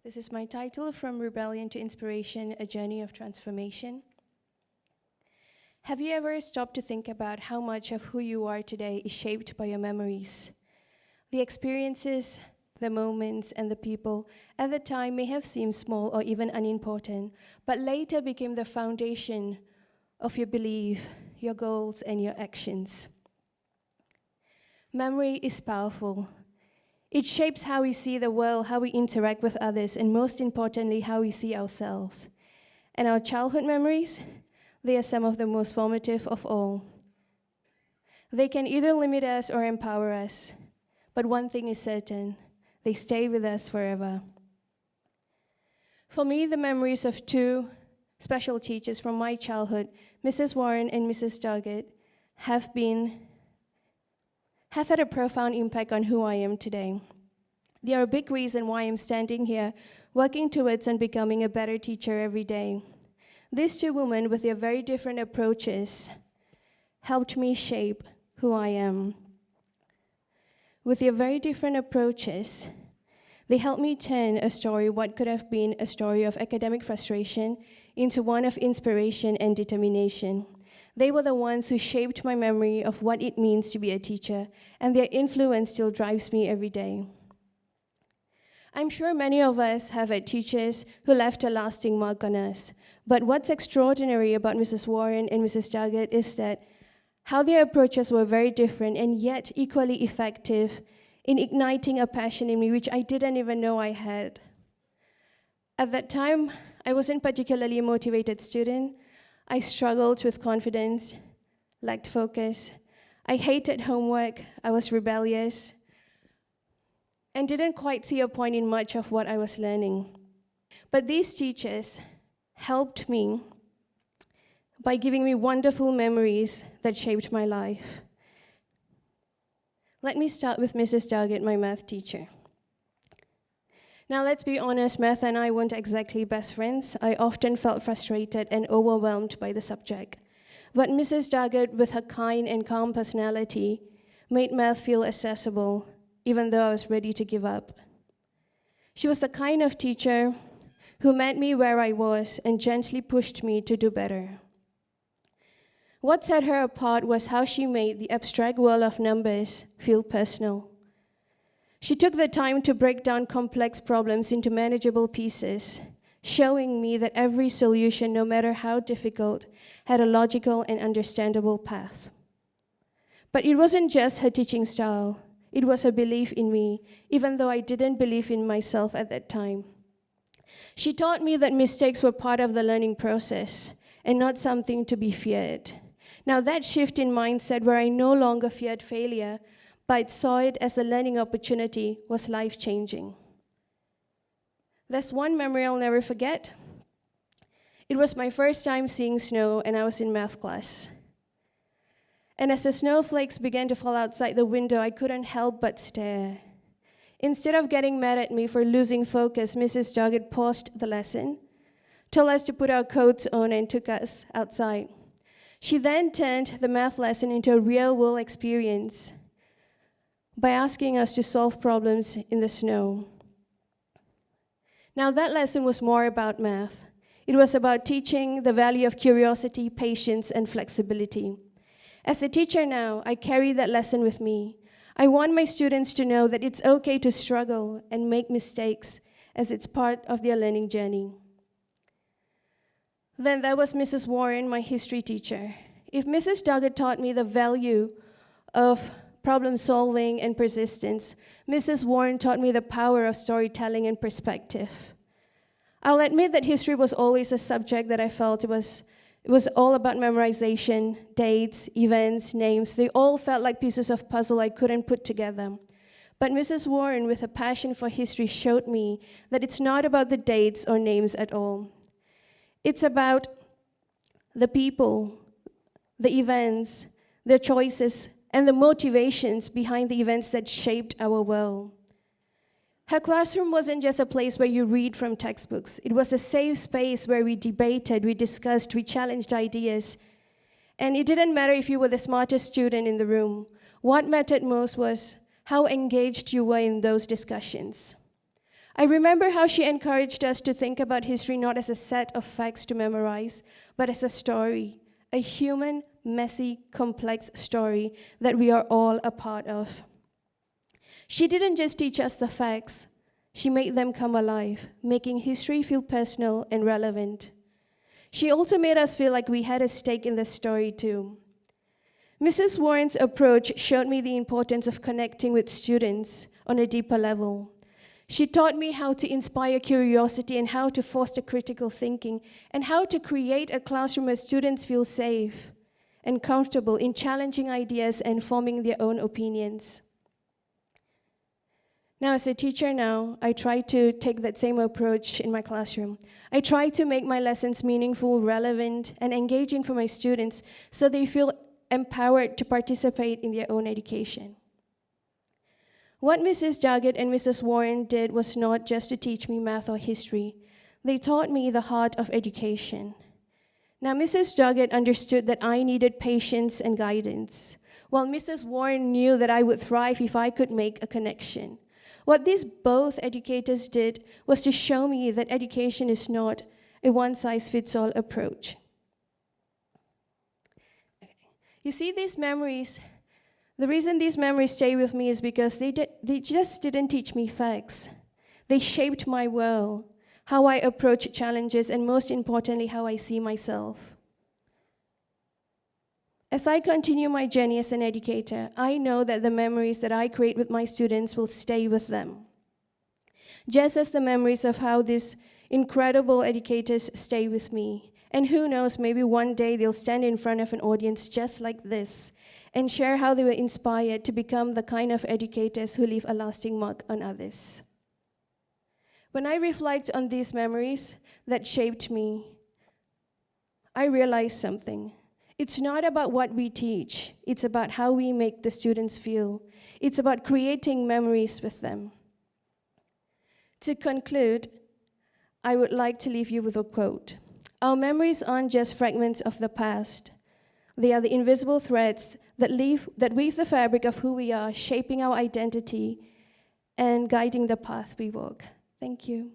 This is my title, From Rebellion to Inspiration, A Journey of Transformation. Have you ever stopped to think about how much of who you are today is shaped by your memories? The experiences, the moments, and the people at the time may have seemed small or even unimportant, but later became the foundation of your belief, your goals, and your actions. Memory is powerful. It shapes how we see the world, how we interact with others, and most importantly, how we see ourselves. And our childhood memories, they are some of the most formative of all. They can either limit us or empower us, but one thing is certain, they stay with us forever. For me, the memories of two special teachers from my childhood, Mrs. Warren and Mrs. Doggett, have had a profound impact on who I am today. They are a big reason why I'm standing here, working towards and becoming a better teacher every day. These two women, with their very different approaches, helped me shape who I am. With their very different approaches, they helped me turn a story, what could have been a story of academic frustration, into one of inspiration and determination. They were the ones who shaped my memory of what it means to be a teacher, and their influence still drives me every day. I'm sure many of us have had teachers who left a lasting mark on us, but what's extraordinary about Mrs. Warren and Mrs. Doggett is that how their approaches were very different and yet equally effective in igniting a passion in me which I didn't even know I had. At that time, I wasn't particularly a motivated student. I struggled with confidence, lacked focus. I hated homework. I was rebellious and didn't quite see a point in much of what I was learning. But these teachers helped me by giving me wonderful memories that shaped my life. Let me start with Mrs. Doggett, my math teacher. Now, let's be honest, math and I weren't exactly best friends. I often felt frustrated and overwhelmed by the subject. But Mrs. Doggett, with her kind and calm personality, made math feel accessible, even though I was ready to give up. She was the kind of teacher who met me where I was and gently pushed me to do better. What set her apart was how she made the abstract world of numbers feel personal. She took the time to break down complex problems into manageable pieces, showing me that every solution, no matter how difficult, had a logical and understandable path. But it wasn't just her teaching style. It was her belief in me, even though I didn't believe in myself at that time. She taught me that mistakes were part of the learning process and not something to be feared. Now, that shift in mindset, where I no longer feared failure, but saw it as a learning opportunity, was life-changing. There's one memory I'll never forget. It was my first time seeing snow, and I was in math class. And as the snowflakes began to fall outside the window, I couldn't help but stare. Instead of getting mad at me for losing focus, Mrs. Doggett paused the lesson, told us to put our coats on, and took us outside. She then turned the math lesson into a real-world experience by asking us to solve problems in the snow. Now, that lesson was more about math. It was about teaching the value of curiosity, patience, and flexibility. As a teacher now, I carry that lesson with me. I want my students to know that it's okay to struggle and make mistakes, as it's part of their learning journey. Then there was Mrs. Warren, my history teacher. If Mrs. Doggett taught me the value of problem solving and persistence, Mrs. Warren taught me the power of storytelling and perspective. I'll admit that history was always a subject that I felt it was all about memorization, dates, events, names. They all felt like pieces of puzzle I couldn't put together. But Mrs. Warren, with a passion for history, showed me that it's not about the dates or names at all. It's about the people, the events, their choices, and the motivations behind the events that shaped our world. Her classroom wasn't just a place where you read from textbooks. It was a safe space where we debated, we discussed, we challenged ideas. And it didn't matter if you were the smartest student in the room. What mattered most was how engaged you were in those discussions. I remember how she encouraged us to think about history not as a set of facts to memorize, but as a story, a human, messy, complex story that we are all a part of. She didn't just teach us the facts, she made them come alive, making history feel personal and relevant. She also made us feel like we had a stake in the story too. Mrs. Warren's approach showed me the importance of connecting with students on a deeper level. She taught me how to inspire curiosity and how to foster critical thinking and how to create a classroom where students feel safe and comfortable in challenging ideas and forming their own opinions. Now, as a teacher now, I try to take that same approach in my classroom. I try to make my lessons meaningful, relevant, and engaging for my students so they feel empowered to participate in their own education. What Mrs. Jagged and Mrs. Warren did was not just to teach me math or history. They taught me the heart of education. Now, Mrs. Jagged understood that I needed patience and guidance, while Mrs. Warren knew that I would thrive if I could make a connection. What these both educators did was to show me that education is not a one-size-fits-all approach. You see, these memories, the reason these memories stay with me is because they just didn't teach me facts. They shaped my world, how I approach challenges, and most importantly, how I see myself. As I continue my journey as an educator, I know that the memories that I create with my students will stay with them. Just as the memories of how these incredible educators stay with me. And who knows, maybe one day they'll stand in front of an audience just like this and share how they were inspired to become the kind of educators who leave a lasting mark on others. When I reflect on these memories that shaped me, I realize something. It's not about what we teach. It's about how we make the students feel. It's about creating memories with them. To conclude, I would like to leave you with a quote. Our memories aren't just fragments of the past. They are the invisible threads that weave the fabric of who we are, shaping our identity and guiding the path we walk. Thank you.